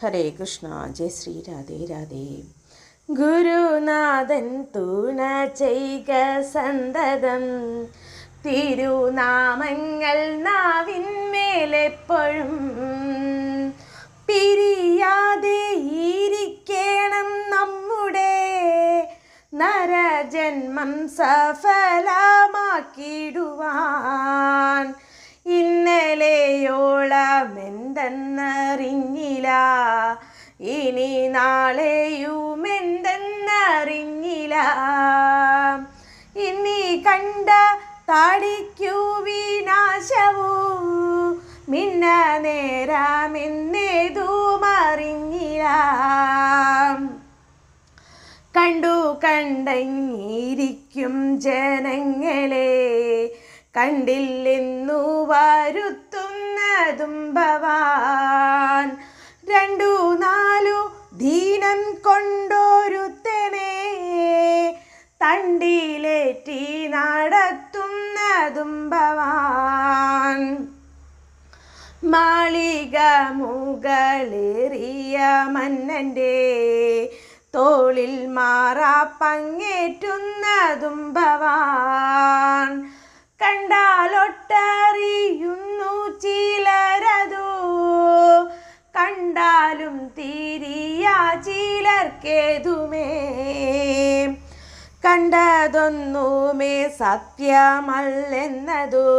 ഹരേ കൃഷ്ണ. ജയ ശ്രീ രാധേ രാധേ. ഗുരുനാഥൻ തുണ ചെയ്ക സന്തതം, തിരുനാമങ്ങൾ നാവിന്മേലെപ്പോഴും. പിരിയാതെ ഇരിക്കണം നമ്മുടെ നരജന്മം സഫലമാക്കിടുവാൻ. ഇന്നലെയോളമെന്തെന്നറിഞ്ഞില്ല, ഇനി നാളെയുമെന്തെന്നറിഞ്ഞില്ല. ഇനി കണ്ട താടിക്കു വിനാശവൂ, മിന്ന നേരമെന്നേതുമറിഞ്ഞില്ല. കണ്ടു കണ്ടങ്ങിരിക്കും ജനങ്ങളെ, കണ്ടില്ലെന്നു വരുത്തുന്നതും ഭവാൻ. 2-4 ദീനം കൊണ്ടൊരുത്തനെ തണ്ടിലേറ്റി നടത്തുന്നതും ഭവാൻ. മാളിക മുകളേറിയ മന്നൻ്റെ തോളിൽ മാറാപ്പങ്ങേറ്റുന്നതും ഭവാൻ. കണ്ടാലൊട്ടറിയുന്നു ചിലരതു, കണ്ടാലും തിരിയ ചിലർക്കേതുമേ. കണ്ടതൊന്നുമേ സത്യമല്ലെന്നതു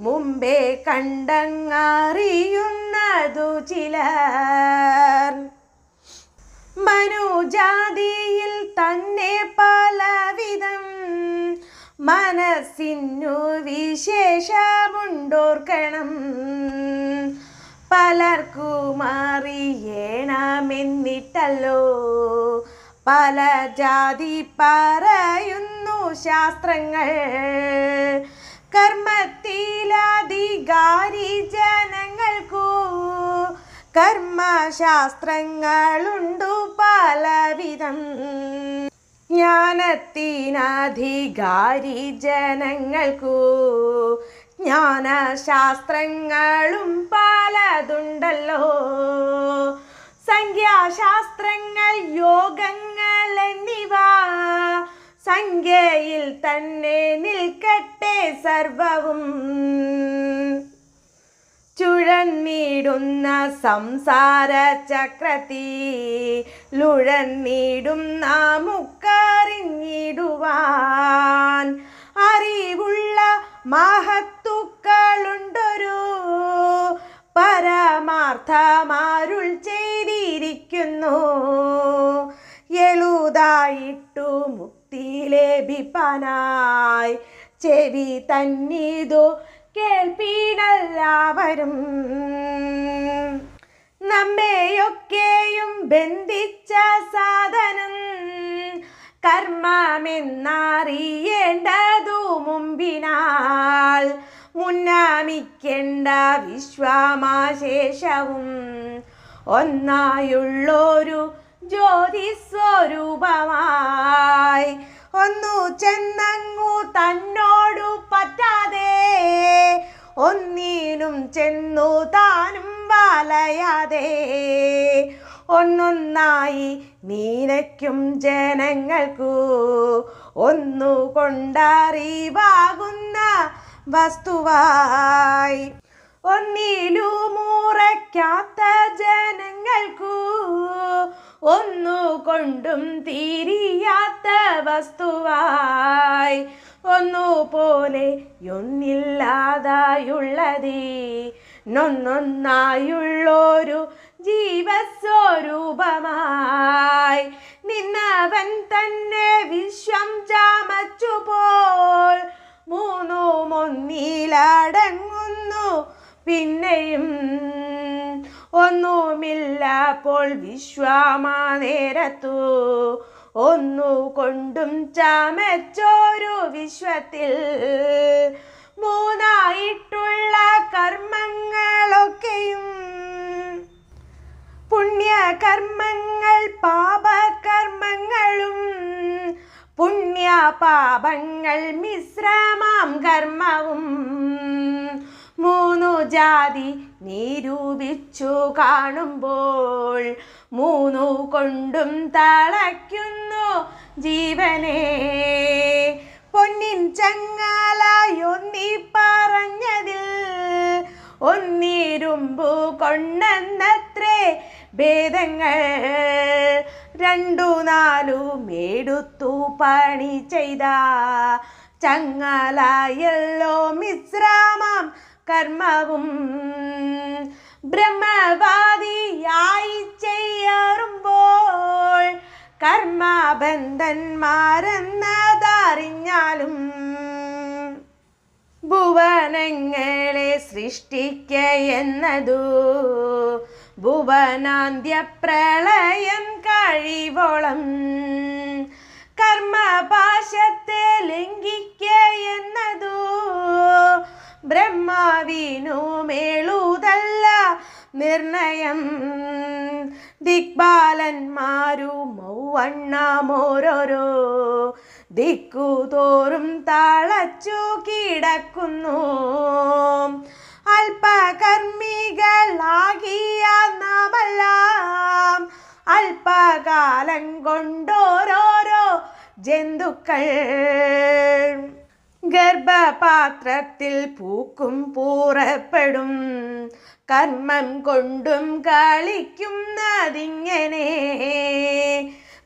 മുമ്പേ കണ്ടങ്ങറിയുന്നതു ചിലർ. മനുജാതിയിൽ തന്നെ പലവിധം മനസ്സിനു വിശേഷമുണ്ടോർക്കണം. പലർക്കും അറിയണമെന്നിട്ടല്ലോ പല ജാതി പറയുന്നു ശാസ്ത്രങ്ങൾ. കർമ്മത്തിലധികാരി ജനങ്ങൾക്കു കർമ്മശാസ്ത്രങ്ങളുണ്ടു പലവിധം. ജ്ഞാനത്തിനധികാരി ജനങ്ങൾക്കു ജ്ഞാനശാസ്ത്രങ്ങളും പലതുണ്ടല്ലോ. സംഖ്യാശാസ്ത്രങ്ങൾ, യോഗങ്ങൾ എന്നിവ സംഖ്യയിൽ തന്നെ നിൽക്കട്ടെ സർവവും. ചുഴന്നിടുന്ന സംസാര ചക്രത്തിലുഴന്നിടുന്ന മുക്കറിഞ്ഞിടുവാൻ അറിവുള്ള മഹത്തുക്കളുണ്ടൊരു പരമാർത്ഥമാരുൾ ചെയ്തിരിക്കുന്നു. എളുതായിട്ടു മുക്തി ലഭിപ്പാനായി ചെവി തന്നിതു കേൾപ്പീനെല്ലാവരും. നമ്മെയൊക്കെയും ബന്ധിച്ച സാധനം കർമ്മമെന്നറിയേണ്ടതു മുമ്പിനാൽ. മുന്നാമിക്കേണ്ട വിശ്വാമാശേഷവും ഒന്നായുള്ളൊരു ജ്യോതിസ്വരൂപമായി. ഒന്നു ചെന്നങ്ങു തന്നോടു പറ്റാതെ, ഒന്നിനും ചെന്നു താനും വലയാതെ, ഒന്നൊന്നായി നീനയ്ക്കും ജനങ്ങൾക്കു ഒന്നുകൊണ്ടറിവാകുന്ന വസ്തുവായി. ഒന്നിലുമുറയ്ക്കാത്ത ജനങ്ങൾക്കു ഒന്നുകൊണ്ടും തിരിയാത്ത വസ്തുവായി. ഒന്നുപോലെ ഒന്നില്ലാതായുള്ളൊരു ജീവസ്വരൂപമായി നിന്നവൻ തന്നെ വിശ്വം ചമച്ചുപോൽ മൂന്നുമൊന്നിലടങ്ങുന്നു പിന്നെയും. ഒന്നുമില്ലപ്പോൾ വിശ്വമാനേരത്തു ഒന്നുകൊണ്ടും ചമച്ചൊരു വിശ്വത്തിൽ. മൂന്നായിട്ടുള്ള കർമ്മങ്ങളൊക്കെയും പുണ്യകർമ്മങ്ങൾ പാപകർമ്മങ്ങളും, പുണ്യപാപങ്ങൾ മിശ്രമാം കർമ്മവും. മൂന്നു ജാതി നിരൂപിച്ചു കാണുമ്പോൾ മൂന്നു കൊണ്ടും തളയ്ക്കുന്നു ജീവനെ. പൊന്നിൻ ചങ്ങാലയൊന്നി പറഞ്ഞതിൽ ഒന്നിരുമ്പു കൊണ്ടെന്നത്രേ ഭേദങ്ങൾ. രണ്ടു നാലും എടുത്തു പണി ചെയ്ത ചങ്ങാലയല്ലോ മിശ്രമം കർമ്മവും. ബ്രഹ്മവാദിയായി ചെയ്യാറുമ്പോൾ കർമ്മബന്ധന്മാരെന്നതറിഞ്ഞാലും ഭുവനങ്ങളെ സൃഷ്ടിക്ക എന്നതു ഭുവനാന്ത്യപ്രളയം കഴിവോളം. കർമ്മപാശത്തെ ലംഘിക്ക എന്നതു ബ്രഹ്മാവിനു മേളുതല്ല നിർണയം. ദിക്പാലന്മാരു മൗവണ്ണമോരോരോ ദിക്കുതോറും തളച്ചു കിടക്കുന്നു. അല്പകർമ്മികളാകിയ നാമെല്ലാം അല്പകാലം കൊണ്ടോരോരോ ജന്തുക്കൾ. ഗർഭപാത്രത്തിൽ പൂക്കും പുറപ്പെടും കർമ്മം കൊണ്ടും കളിക്കുന്നതിങ്ങനെ.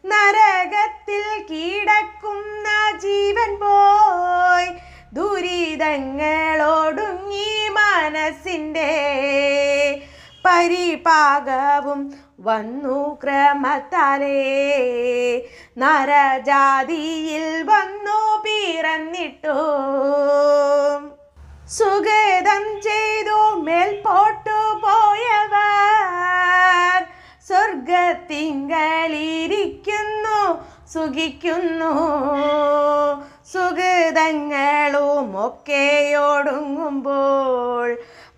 നരകത്തിൽ കിടക്കുന്ന ജീവൻ പോയി ദുരിതങ്ങളോടുങ്ങി മനസ്സിൻ്റെ. പരിപാകവും വന്നു ക്രമത്താലേ നരജാതിയിൽ വന്നു പിറന്നിട്ടു. സുഗതം ചെയ്തു മേൽപോട്ടു പോയവർ സ്വർഗത്തിങ്കലിരിക്കുന്നു സുഖിക്കുന്നു. സുഗതങ്ങളുമൊക്കെയൊടുങ്ങുമ്പോൾ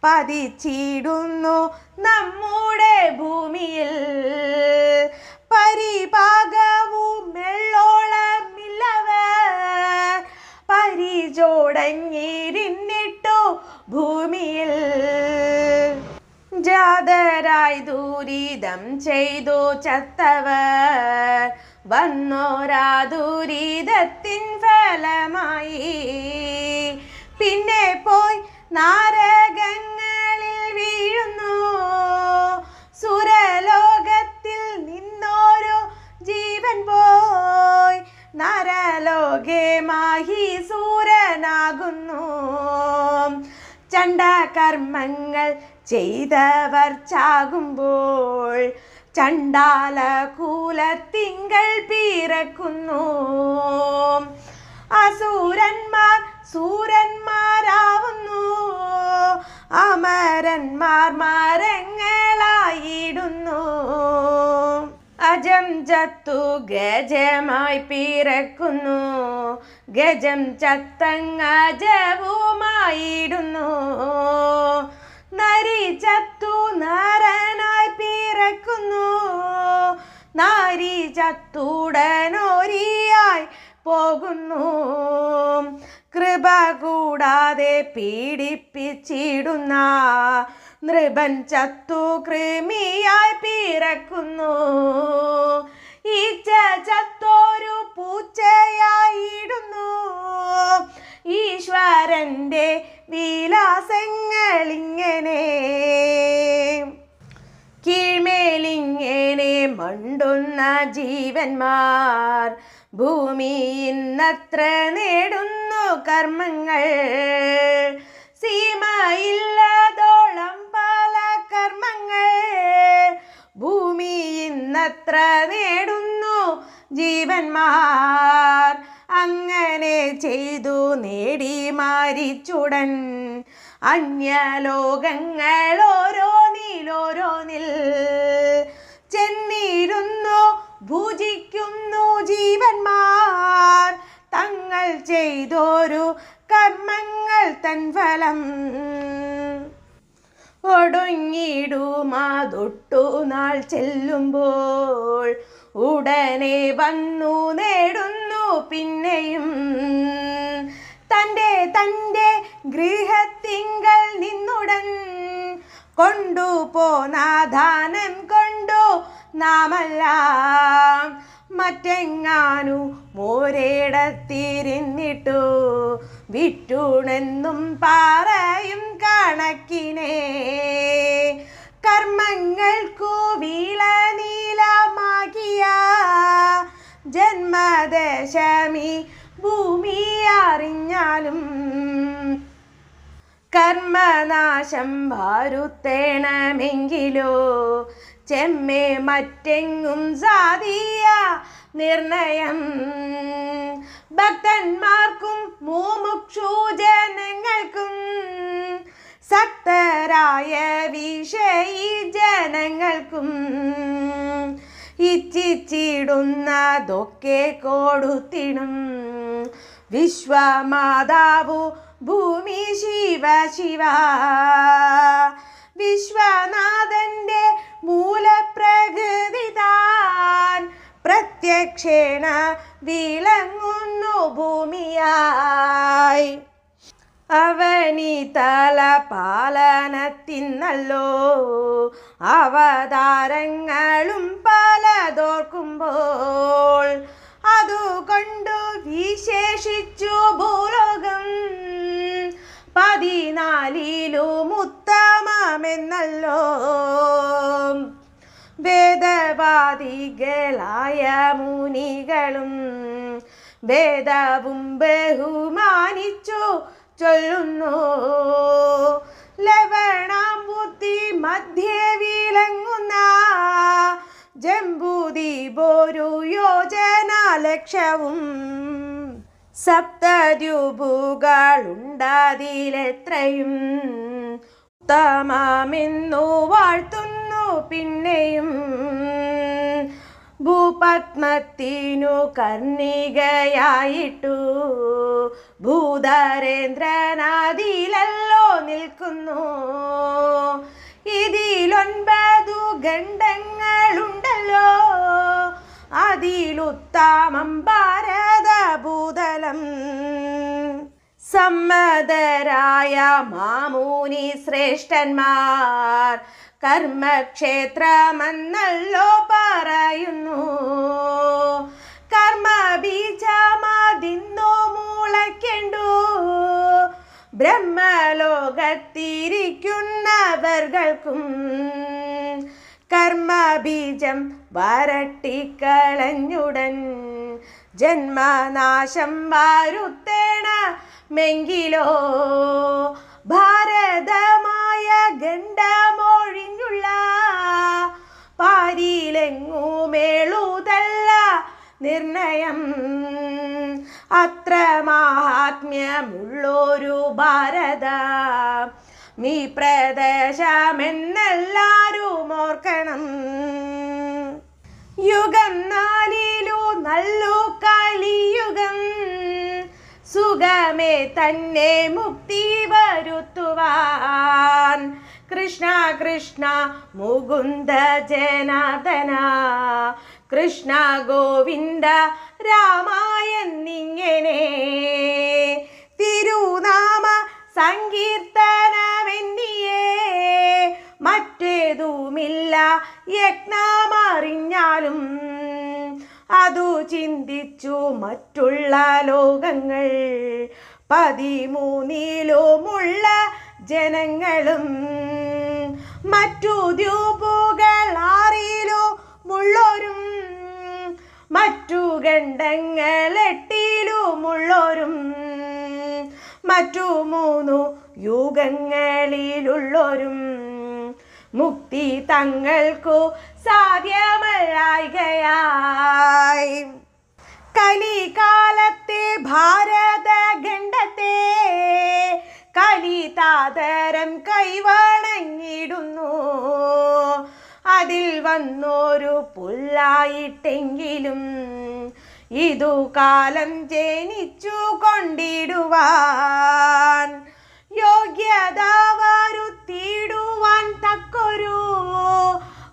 പതിച്ചിടുന്നു നമ്മുടെ ഭൂമിയിൽ. പരിപാകവും മെള്ളോളമില്ലവർ പരിചോടങ്ങിരുന്നിട്ടു ഭൂമിയിൽ. ജാതരായി ദുരിതം ചെയ്തു ചത്തവർ വന്നോരാ ദുരിതത്തിൻ ഫലമായി പിന്നെ പോയി നരകങ്ങളിൽ വീഴുന്നു. സുരലോകത്തിൽ നിന്നോരു ജീവൻ പോയി നരലോകെ മാഹീസൂരനാകുന്നു. ചണ്ഡകർമ്മങ്ങൾ ചെയ്തവർ ചാകുമ്പോൾ ചണ്ഡാല കുലത്തിങ്കൾ പിറക്കുന്നു. അസുരന്മാർ സൂരന്മാരാവുന്നു. അമരന്മാർ മരങ്ങളായിടുന്നു. അജം ചത്തു ഗജമായി പിറക്കുന്നു. ഗജം ചത്തങ്ങജവുമായിടുന്നു. നരി ചത്തു നരനായി പിറക്കുന്നു. നാരി ചത്തുടനോരിയായി പോകുന്നു. കൃപ കൂടാതെ പീഡിപ്പിച്ചിടുന്ന നൃപൻ ചത്തു കൃമിയായി പിറക്കുന്നു. ഈച്ച ചത്തോരു പൂച്ചയായിടുന്നു. ഈശ്വരന്റെ വിലാസങ്ങളിങ്ങനെ കീഴ്മേലിങ്ങനെ മണ്ടുന്ന ജീവന്മാർ ഭൂമി ഇന്നത്ര നേടുന്നു കർമ്മങ്ങൾ. സീമയില്ലതോളം പല കർമ്മങ്ങൾ ഭൂമി ഇന്നത്ര നേടുന്നു ജീവന്മാർ. അങ്ങനെ ചെയ്തു നേടി മരിച്ചുടൻ അന്യലോകങ്ങൾ ഓരോന്നിൽ ചെന്നിരുന്നു ഭുജിക്കുന്നു ജീവന്മാർ. തങ്ങൾ ചെയ്തോരു കർമ്മങ്ങൾ തൻ ഫലം ഒടുങ്ങിടുമാതൊട്ടു നാൾ ചെല്ലുമ്പോൾ ഉടനെ വന്നു നേടുന്നു പിന്നെയും തൻ്റെ ഗൃഹത്തിങ്കൽ നിന്നുടൻ കൊണ്ടുപോന്ന ധനം കൊണ്ടു നാമെല്ലാം മറ്റെങ്ങാനു മോരേടത്തിരുന്നിട്ടു വിറ്റുണെന്നും പറയും കണക്കിനെ കർമ്മങ്ങൾക്കു വിളനീലമാകിയ ജന്മദശമി ഭൂമി അറിഞ്ഞാലും കർമ്മനാശം വരുത്തേണമെങ്കിലോ ചെമ്മേ മറ്റെങ്ങും സാധിയ നിർണയം ഭക്തന്മാർക്കും മുമുക്ഷു ജനങ്ങൾക്കും സക്തരായ വിഷയി ജനങ്ങൾക്കും ഇച്ഛിച്ചിടുന്നതൊക്കെ കൊടുത്തിടും വിശ്വമാതാവു ഭൂമി ശിവ ശിവ വിശ്വനാഥന്റെ മൂലപ്രകൃതി താൻ പ്രത്യക്ഷേണ വിളങ്ങുന്നു ഭൂമിയായി അവനിതല പാലനത്തിന്നല്ലോ അവതാരങ്ങളും പലതോർക്കുമ്പോൾ അതുകൊണ്ടു വിശേഷിച്ചു ഭൂലോകം 14 ഉത്തമമെന്നല്ലോ വേദവാദികളായ മുനികളും വേദവും ബഹുമാനിച്ചു ചൊല്ലുന്നു ലവണാം ബുദ്ധി മധ്യേ വിളങ്ങുന്ന ജംബൂദ്വീപൊരു യോജന ലക്ഷവും സപ്തദ്വീപുകളുണ്ടതിലെത്രയും ഉത്തമമെന്നു വാഴ്ത്തുന്നു പിന്നെയും ഭൂപത്മത്തിനു കർണികയായിട്ടു ഭൂധരേന്ദ്രനാദിലല്ലോ നിൽക്കുന്നു ഇതിൽ9 ഖണ്ഡങ്ങളുണ്ടല്ലോ അതിലുത്തമം ഭാരതഭൂതലം സമ്മതരായ മാമുനി ശ്രേഷ്ഠന്മാർ കർമ്മക്ഷേത്രമെന്നല്ലോ പറയുന്നു കർമ്മബീജമതിന്നു മുളയ്ക്കണ്ടു ബ്രഹ്മലോകത്തിരിക്കുന്നവർക്കും കർമ്മബീജം വരട്ടിക്കളഞ്ഞുടൻ ജന്മനാശം വരുത്തേണമെങ്കിലോ ഭാരതമായ ഗണ്ഡമൊഴിഞ്ഞുള്ള പാരിലെങ്ങുമേളുതല്ല നിർണയം അത്ര മഹാത്മ്യമുള്ളൊരു ഭാരത നീ പ്രദേശമെന്നെല്ലാരും ഓർക്കണം യുഗം 4 നല്ലു കലിയുഗം സുഖമേ തന്നെ മുക്തി വരുത്തുവാൻ കൃഷ്ണ കൃഷ്ണ മുകുന്ദ ജനാർദ്ദന കൃഷ്ണ ഗോവിന്ദ രാമായെന്നിങ്ങനെ തിരുനാമ സങ്കീർത്തനമെന്നിയേ മറ്റേതുമില്ല യജ്ഞമറിഞ്ഞാലും അതു ചിന്തിച്ചു മറ്റുള്ള ലോകങ്ങൾ 13 ജനങ്ങളും മറ്റു ദ്വീപുകൾ 6 മുള്ളോരും മറ്റു ഖണ്ഡങ്ങൾ 8 മുള്ളോരും മറ്റു 3 യുഗങ്ങളിലുള്ളോരും മുക്തി തങ്ങൾക്കു സാധ്യമല്ലായ്കയായി കലികാലത്തെ ഭാരതഖണ്ഡത്തെ കലിതാതരം കൈവണങ്ങിടുന്നു അതിൽ വന്നൊരു പുല്ലായിട്ടെങ്കിലും ഇതു കാലം ജനിച്ചു കൊണ്ടിടുവാൻ യോഗ്യത വരുത്തിയിടുവാൻ തക്കൊരു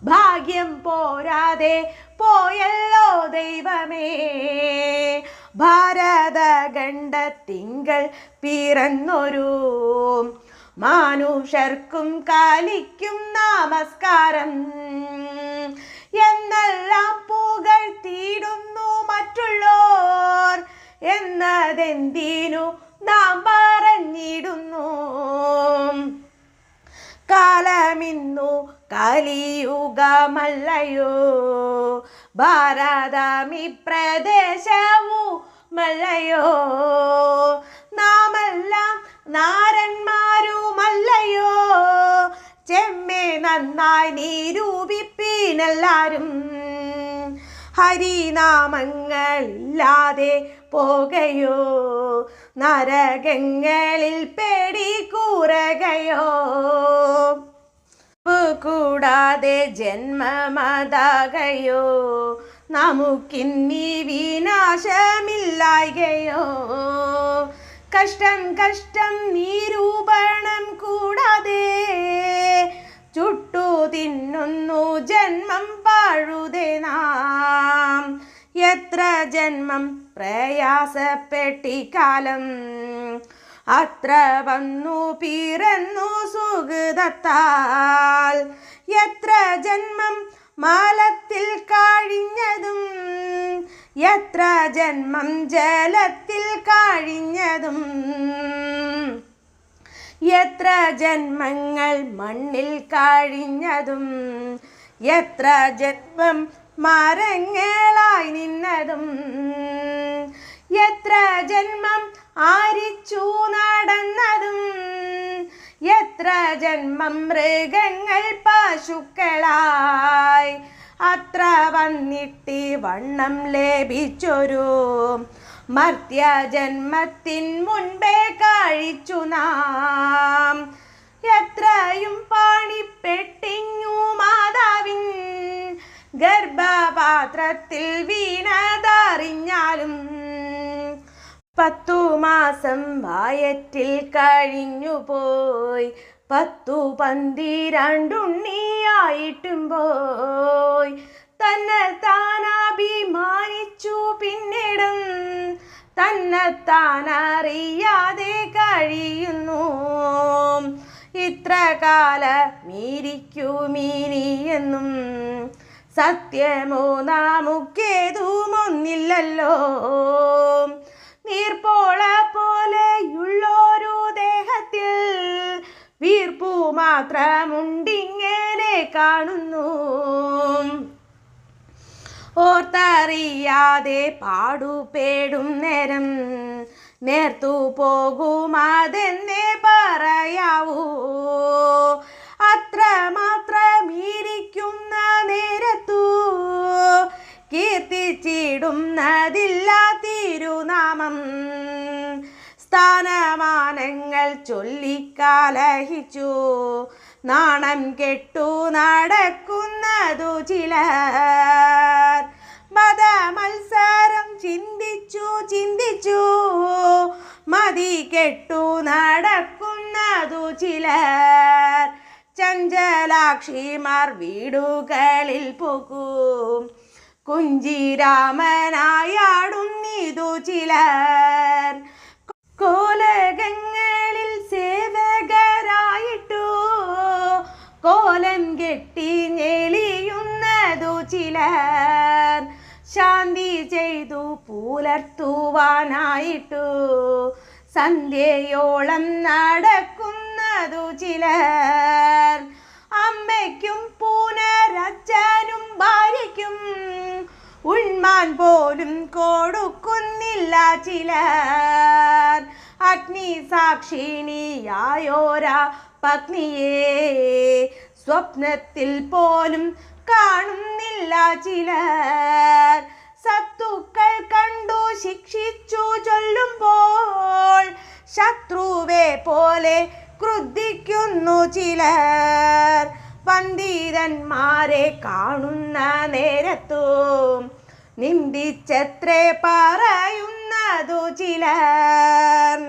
ഭാഗ്യം പോരാതെ പോയല്ലോ ദൈവമേ ഭാരതഖണ്ഡത്തിങ്കൾ പിറന്നൊരു മനുഷ്യർക്കും കാലിക്കും നമസ്കാരം എന്നെല്ലാം പുകഴ്ത്തിയിടുന്നു മറ്റുള്ളോർ എന്നതെന്തിനു നാം പറഞ്ഞിടുന്നു. കാലമിന്നു കലിയുഗമല്ലയോ, ഭാരതമി പ്രദേശവുമല്ലയോ, നാമെല്ലാം നാരന്മാരുമല്ലയോ, ചെമ്മേ നന്നായി നിരൂപിപ്പീനെല്ലാരും. ഹരിനാമങ്ങളില്ലാതെ പോകയോ, നരകങ്ങളിൽ പേടിക്കൂറകയോ, കൂടാതെ ജന്മമതാകയോ, നമുക്കിന്നീ വിനാശമില്ലായകയോ. കഷ്ടം കഷ്ടം നിരൂപണം കൂടാതെ ചുട്ടു തിന്നുന്നു ജന്മം പാഴുതേ നാം. എത്ര ജന്മം പ്രയാസപ്പെട്ടിക്കാലം അത്ര വന്നു പിറന്നു സുഹൃതത്താൽ. എത്ര ജന്മം മാലത്തിൽ കഴിഞ്ഞതും എത്ര ജന്മം ജലത്തിൽ കഴിഞ്ഞതും, എത്ര ജന്മങ്ങൾ മണ്ണിൽ കഴിഞ്ഞതും, എത്ര ജന്മം മരങ്ങളായി നിന്നതും, എത്ര ജന്മം ആരിച്ചു നടന്നതും, എത്ര ജന്മം മൃഗങ്ങൾ പശുക്കളായി. അത്ര വന്നിട്ടി വണ്ണം ലഭിച്ചൊരു മർത്യജന്മത്തിൻ മുൻപേ കഴിച്ചു നാം. എത്രയും പാണിപ്പെട്ടിഞ്ഞു മാതാവിൻ ഗർഭപാത്രത്തിൽ വീണതറിഞ്ഞാലും. 10 മാസം വയറ്റിൽ കഴിഞ്ഞു പോയി, 10 12 ഉണ്ണിയായിട്ടും പോയി. തന്നെത്താനഭിമാനിച്ചു പിന്നിടും തന്നെത്താനറിയാതെ കഴിയുന്നു. ഇത്ര കാലമിരിക്കുമിനിയെന്നും സത്യമോ നമുക്കേതുമൊന്നില്ലല്ലോ. നീർപ്പോള പോലെയുള്ളൊരു ദേഹത്തിൽ വീർപ്പു മാത്രമുണ്ടിങ്ങനെ കാണുന്നു. ഓർത്തറിയാതെ പാടുപേടും നേരം നേർത്തു പോകുമതെന്നേ പറയാവൂ. അത്രമാത്രമിരിക്കുന്ന നേരത്തു കീർത്തിച്ചിടുന്നതില്ല തിരുനാമം. സ്ഥാനമാനങ്ങൾ ചൊല്ലിക്കലഹിച്ചു നാണം കെട്ടു നടക്കുന്നതു ചിലർ. മതമത്സരം ചിന്തിച്ചു മതി കെട്ടു നടക്കുന്നതു ചിലർ. ചഞ്ചലാക്ഷിമാർ വീടുകളിൽ പോകും കുഞ്ചിരാമനായാടുന്നിതു ചിലർ. കോലകങ്ങളിൽ സേവകരായിട്ടു കോലം കെട്ടി ഞെളിയുന്നതു ചിലർ. ശാന്തി ചെയ്തു പുലർത്തുവാനായിട്ടു സന്ധ്യയോളം നടക്കുന്നതു ചിലർ. അമ്മയ്ക്കും പുനരച്ഛനും ഭാര്യയ്ക്കും ഉണ്മാൻ പോലും കൊടുക്കുന്നില്ല ചിലർ. അഗ്നി സാക്ഷിണിയായോരാ പത്നിയെ സ്വപ്നത്തിൽ പോലും കാണുന്നില്ല ചിലർ. സത്തുക്കൾ കണ്ടു ശിക്ഷിച്ചു ചൊല്ലുമ്പോൾ ശത്രുവെ പോലെ ക്രുദ്ധിക്കുന്നു ചിലർ. പണ്ഡിതന്മാരെ കാണുന്ന നേരത്തും നിന്ദിച്ചത്രേ പറയുന്നതു ചിലർ.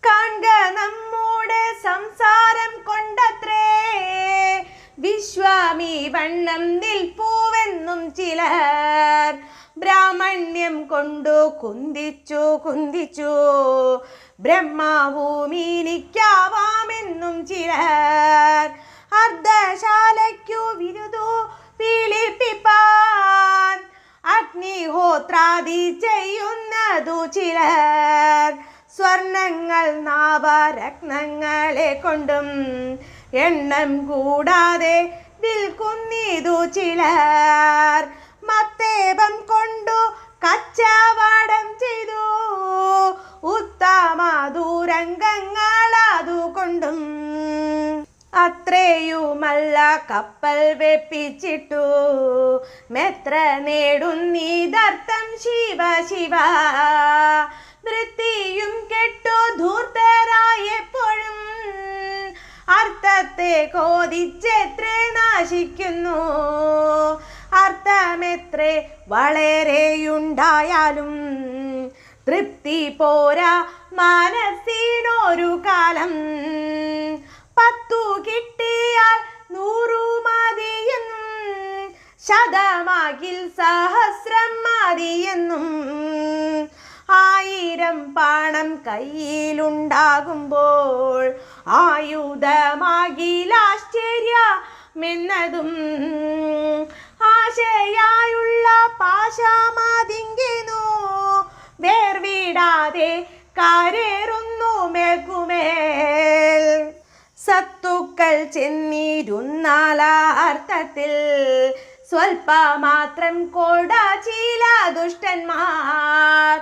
കാൺക നമ്മുടെ സംസാരം കൊണ്ടത്രേ വിശ്വാമി വണ്ണം നിൽപ്പൂവെന്നും ചിലർ. ബ്രാഹ്മണ്യം കൊണ്ടു കുന്തിച്ചു കുന്തിച്ചു ബ്രഹ്മഭൂമിനിക്കാവാമെന്നും ചിലർ അർദ്ധശാലയ്ക്കു വിരുദു പീഡിപ്പിപ്പാൻ അഗ്നിഹോത്രാദി ചെയ്യുന്നതു ചിലർ സ്വർണങ്ങൾ നാവരത്നങ്ങളെ കൊണ്ടും എണ്ണം കൂടാതെ വിൽക്കുന്നിതു ചിലർ മത്തേപം കൊണ്ടു കച്ചവടം ചെയ്തു ഉത്തമ ദൂരംഗങ്ങൾ അതുകൊണ്ടും അത്രയുമല്ല കപ്പൽ വെപ്പിച്ചിട്ടു മെത്ര നേടുന്നീതർത്ഥം ശിവ ശിവ വൃത്തിയും കെട്ടു ധൂർത്തരായെപ്പോഴും അർത്ഥത്തെ കോതിച്ചെത്രേ നാശിക്കുന്നു അർത്ഥമെത്രേ വളരെയുണ്ടായാലും തൃപ്തി പോരാ മനസ്സിനൊരു കാലം 10 കിട്ടിയാൽ 100 മതിയെന്നും ശതമാകിൽ സഹസ്രം മതിയെന്നും 1000 പണം കയ്യിലുണ്ടാകുമ്പോൾ ആയുധമാകിലാശ്ചര്യമെന്നതും ആശയായുള്ള പാശമതിങ്കെന്നു വേർവിടാതെ കരേറുന്നു മേൽക്കുമേൽ സത്തുക്കൾ ചെന്നിരുന്നാലർത്ഥത്തിൽ സ്വൽപ്പമാത്രം കൊട ചില ദുഷ്ടന്മാർ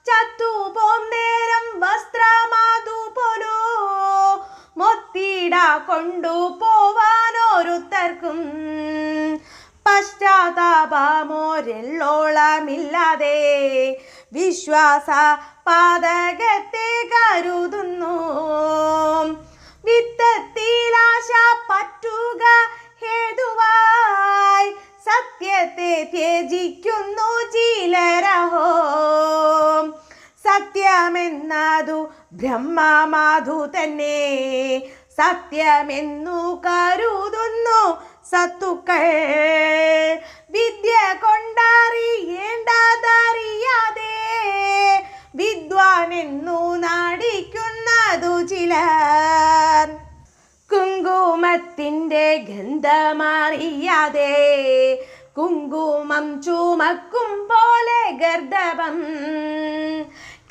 ചത്തുപോം നേരം വസ്ത്രമാതുപോലോ മൊത്തിട കൊണ്ടുപോവാനോരുത്തർക്കും പശ്ചാത്താപമോരെള്ളോളമില്ലാതെ വിശ്വാസ പാതകത്തെ കരുതുന്നു വിത്തത്തിലാശ പറ്റുക ഹേതുവായി സത്യത്തെ ത്യജിക്കുന്നു ചിലരഹോ സത്യമെന്നതു ബ്രഹ്മമാധു തന്നെ സത്യമെന്നു കരുതുന്നു സത്തുക്കൾ വിദ്യ കൊണ്ടറിയേണ്ടതറിയാതെ വിദ്വാനെന്നു നാടിക്കുന്നതു ചിലർ കുങ്കുമത്തിൻ്റെ ഗന്ധമറിയാതെ കുങ്കുമം ചുമക്കും പോലെ ഗർദഭം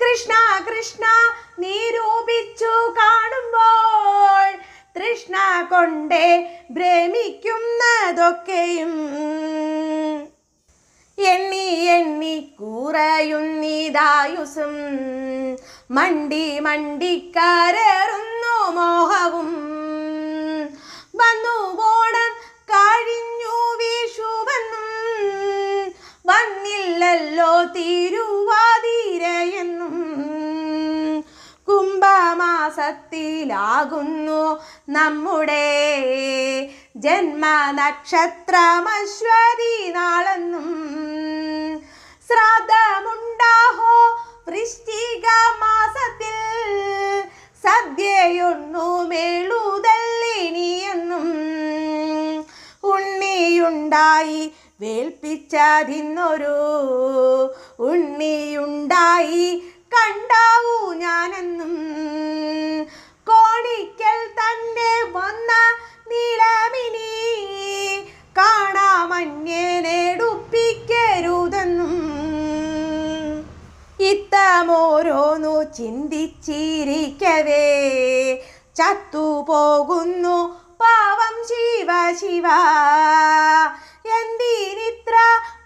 കൃഷ്ണ കൃഷ്ണ നിരൂപിച്ചു കാണുമ്പോൾ തൃഷ്ണ കൊണ്ടേ ഭ്രമിക്കുന്നതൊക്കെയും എണ്ണി എണ്ണി കുറയുന്നിതായുസും മണ്ടി മണ്ടിക്കരറുന്നു മോഹവും വന്നു ഓണം കഴിഞ്ഞു വിഷുവെന്നും വന്നില്ലല്ലോ തിരുവാതിരയെന്നും കുംഭമാസത്തിലാകുന്നു നമ്മുടെ ജന്മനക്ഷത്രമശ്വതി നാളെന്നും ശ്രാദ്ധമുണ്ടാഹോ വൃശ്ചിക മാസത്തിൽ സദ്യയൊന്നു മേളുതല്ലിനിയെന്നും ഉണ്ണിയുണ്ടായി വേൽപ്പിച്ചതിന്നൊരു ഉണ്ണിയുണ്ടായി കണ്ടാവൂ ഞാനെന്നും കോണിക്കൽ തന്നെ വന്ന നീലമിനി കാണാമന്യനെടുപ്പിക്കരുതെന്നും ഇത്തമോരോന്നു ചിന്തിച്ചിരിക്കവേ ചത്തുപോകുന്നു പാവം ശിവ ശിവ എന്തിനിത്ര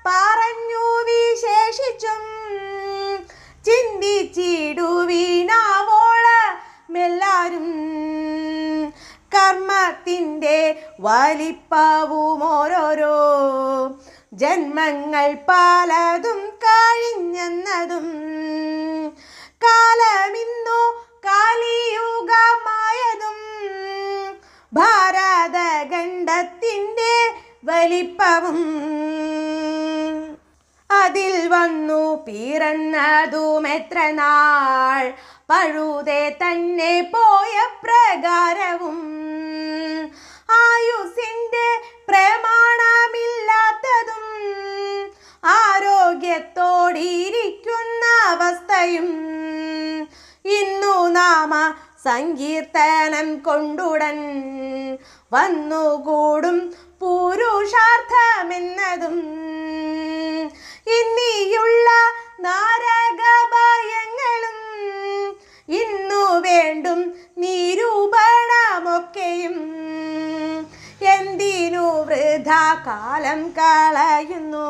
പറഞ്ഞു വിശേഷിച്ചും ചിന്തിച്ചിടുവിനാവോളമെല്ലാരും കർമ്മത്തിൻ്റെ വലിപ്പവും ഓരോരോ ജന്മങ്ങൾ പലതും കഴിഞ്ഞെന്നതും കാലമിന്നു കാലിയുഗമായതും ഭാരതഖണ്ഡത്തിൻ്റെ വലിപ്പവും അതിൽ വന്നു പിറന്നതുമെത്ര നാൾ പഴുതെ തന്നെ പോയ പ്രകാരവും ആയുസിൻ്റെ പ്രമാണമില്ലാത്തതും ആരോഗ്യത്തോ സങ്കീർത്തനം കൊണ്ടുടൻ വന്നുകൂടും പുരുഷാർത്ഥമെന്നതും ഇന്നിയുള്ള നാരകഭയങ്ങളും ഇന്നു വേണ്ടും നിരൂപണമൊക്കെയും എന്തിനു വൃഥാ കാലം കളയുന്നു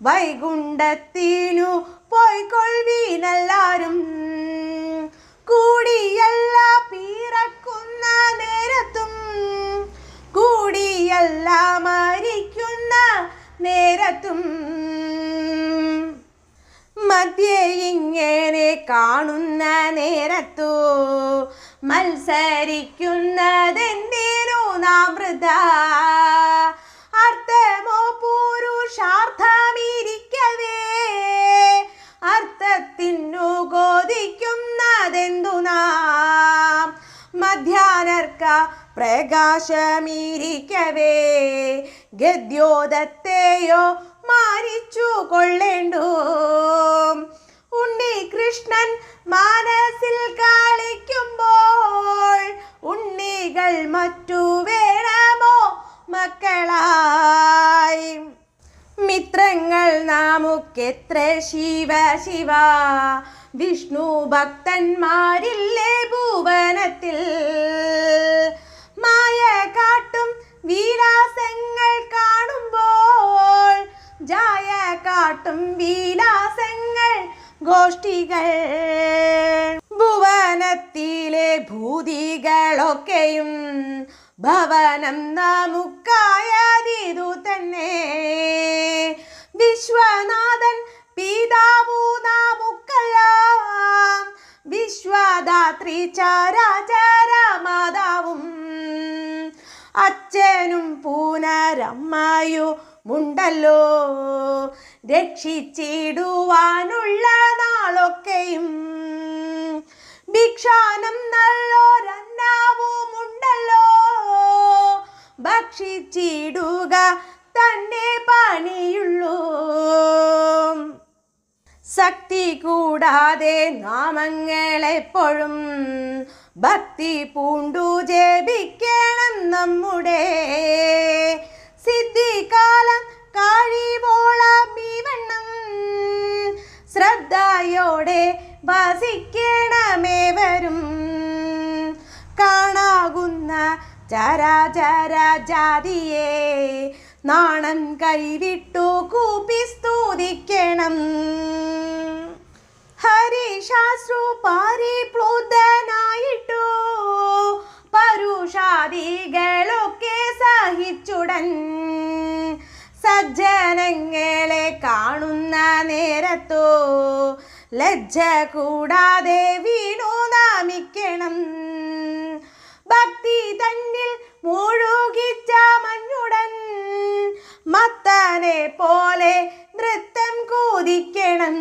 വൈകുണ്ഠത്തിനു പോയിക്കൊള്ളുവീനെല്ലാരും കൂടിയല്ല പിറക്കുന്ന നേരത്തും കൂടിയല്ല മരിക്കുന്ന നേരത്തും മധ്യേ ഇങ്ങനെ കാണുന്ന നേരത്തു മത്സരിക്കുന്നതെന്തിനു നാം വൃഥാ അർത്ഥമോ പുരുഷാർത്ഥമിരിക്കവേ അർത്ഥത്തിനു ഗോദിക്കുന്നതെന്തു നാം മധ്യാനർക്ക പ്രകാശമിരിക്കവേ ഗദ്യോദത്തെയോ മാനിച്ചു കൊള്ളേണ്ടു ഉണ്ണികൃഷ്ണൻ മനസ്സിൽ കളിക്കുമ്പോൾ ഉണ്ണികൾ മറ്റു വേണമോ മക്കളായി മിത്രങ്ങൾ നമുക്കെത്ര ശിവ ശിവ വിഷ്ണു ഭക്തന്മാരില്ലേ ഭുവനത്തിൽ മായ കാട്ടും വിലാസങ്ങൾ കാണുമ്പോൾ ജായ കാട്ടും വിലാസങ്ങൾ ഗോഷ്ഠികൾ ഭുവനത്തിലെ ഭൂതികളൊക്കെയും ഭവനം നമുക്കായതിതു തന്നെ വിശ്വനാഥൻ പിതാവു നമുക്കെല്ലാം വിശ്വദാത്രി ചരാചര മാതാവും അച്ഛനും പുനരമ്മയുമുണ്ടല്ലോ രക്ഷിച്ചിടുവാനുള്ള നാളൊക്കെയും ഭിക്ഷാനം നല്ലൊരന്നാവുമുണ്ടല്ലോ ഭക്ഷിച്ചിടുക തന്നെ പണിയുള്ളൂ ശക്തി കൂടാതെ നാമങ്ങളെപ്പോഴും ഭക്തി പൂണ്ടു ജപിക്കണം നമ്മുടെ സിദ്ധികാലം കഴിവോളം ഈ വണ്ണം ശ്രദ്ധയോടെ വസിക്കണമേവരും കാണാകുന്ന ചരാചര ജാതിയെ നാണം കൈവിട്ടു കൂപ്പി സ്തുതിക്കണം ഹരിശാസ്ത്രു പരിപ്ലുതനായിട്ടു പരുഷാദികളൊക്കെ സഹിച്ചുടൻ സജ്ജനങ്ങളെ കാണുന്ന നേരത്തോ ലജ്ജ കൂടാതെ വീണു നാമിക്കണം ഭക്തി തന്നിൽ മുഴുകിച്ച മഞ്ഞുടൻ മത്തനെ പോലെ നൃത്തം കൂതിക്കണം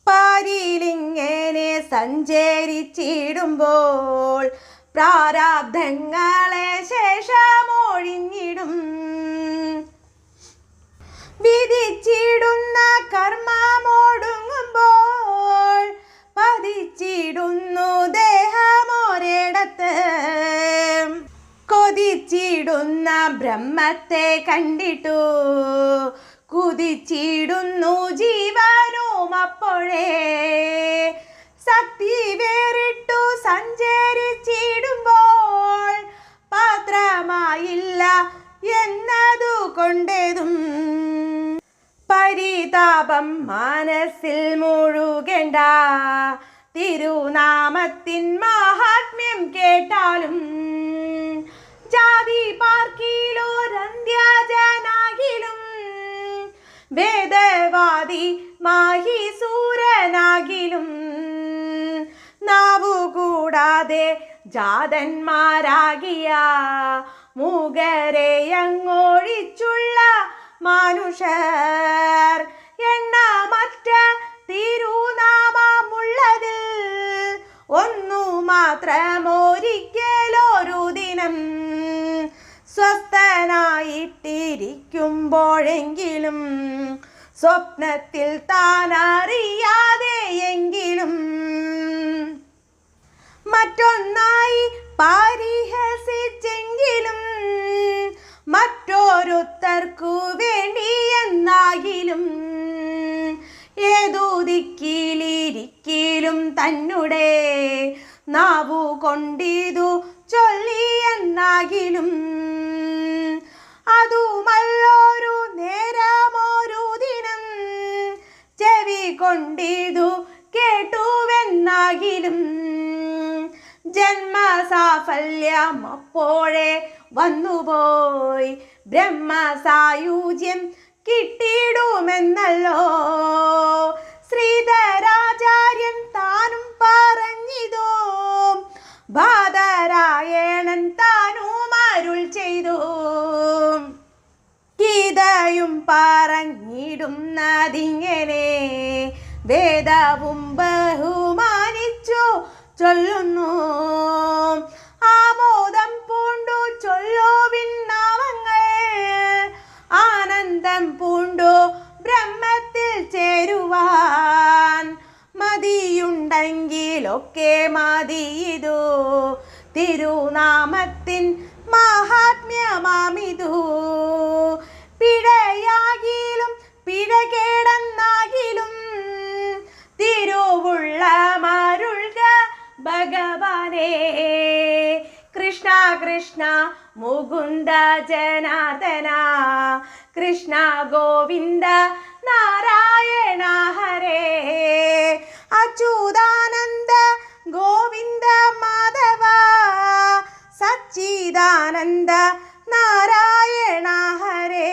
പാരിലിങ്ങനെ സഞ്ചരിച്ചിടുമ്പോൾ പ്രാരാബ്ധങ്ങളെ ശേഷമൊഴിഞ്ഞിടും വിധിച്ചിടുന്ന കർമ്മമൊടുങ്ങുമ്പോൾ പതിച്ചിടുന്നു ദേഹമൊരിടത്ത് കൊതിച്ചിടുന്ന ബ്രഹ്മത്തെ കണ്ടിട്ടു കുതിച്ചിടുന്നു ജീവനും അപ്പോഴേ ശക്തി വേറിട്ടു സഞ്ചരിച്ചിടുമ്പോൾ പാത്രമായില്ല എന്നതു കൊണ്ടേതും പരിതാപം മനസ്സിൽ മുഴുകേണ്ട തിരുനാമത്തിൻ മാഹാത്മ്യം കേട്ടാലും ജാതി പാർക്കിലോരന്ത്യജനാകിലും വേദവാദി മാഹിസൂരനാകിലും നാവുകൂടാതെ ജാതന്മാരാകിയ മൂകരെ അങ്ങോഴിച്ചുള്ള മനുഷ്യർ എണ്ണമറ്റ തിരുനാമമുള്ളതിൽ ഒന്നു മാത്രമൊരിക്കലൊരു ദിനം സ്വസ്ഥനായിട്ടിരിക്കുമ്പോഴെങ്കിലും സ്വപ്നത്തിൽ താൻ അറിയാതെയെങ്കിലും മറ്റൊന്നായി പരിഹസിച്ചെങ്കിലും മറ്റോരുത്തർക്കു വേണ്ടി എന്നാകിലും ഏതു ദിക്കിലിരിക്കലും തന്നെ നാവു കൊണ്ടിതു ചൊല്ലി എന്നാകിലും അതുമല്ലൊരു നേരമൊരു ദിനം ചെവി കൊണ്ടിതു കേട്ടുവെന്നാകിലും ജന്മസാഫല്യം അപ്പോഴേ വന്നുപോയി ബ്രഹ്മസായുജ്യം കിട്ടിയിടുമെന്നല്ലോ ശ്രീധരാചാര്യൻ താനും പറഞ്ഞിതോ ബാദരായണൻ താനും അരുൾ ചെയ്തു ഗീതയും പറഞ്ഞിടുന്നതിങ്ങനെ വേദവും ബഹുമാനിച്ചു ചൊല്ലുന്നു ആമോദം പൂണ്ടു ചൊല്ലുവിണ്ണാവങ്ങൾ ആനന്ദം പൂണ്ടു ബ്രഹ്മത്തിൽ ചേരുവാൻ മതിയുണ്ടെങ്കിലൊക്കെ മതിയിതു തിരുനാമത്തിൻ മഹാത്മ്യമാമിതു പിഴയാകിലും പിഴകേടെന്നാകിലും തിരുവുള്ള മരുൾക ഭഗവാനേ കൃഷ്ണ കൃഷ്ണ മുകുന്ദ ജനാർദ്ദന കൃഷ്ണ ഗോവിന്ദ നാരായണ ഹരേ അച്യുതാനന്ദ ഗോവിന്ദ മാധവ സച്ചിദാനന്ദ നാരായണ ഹരേ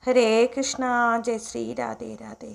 ഹരേ കൃഷ്ണ ജയ ശ്രീ രാധേ രാധേ.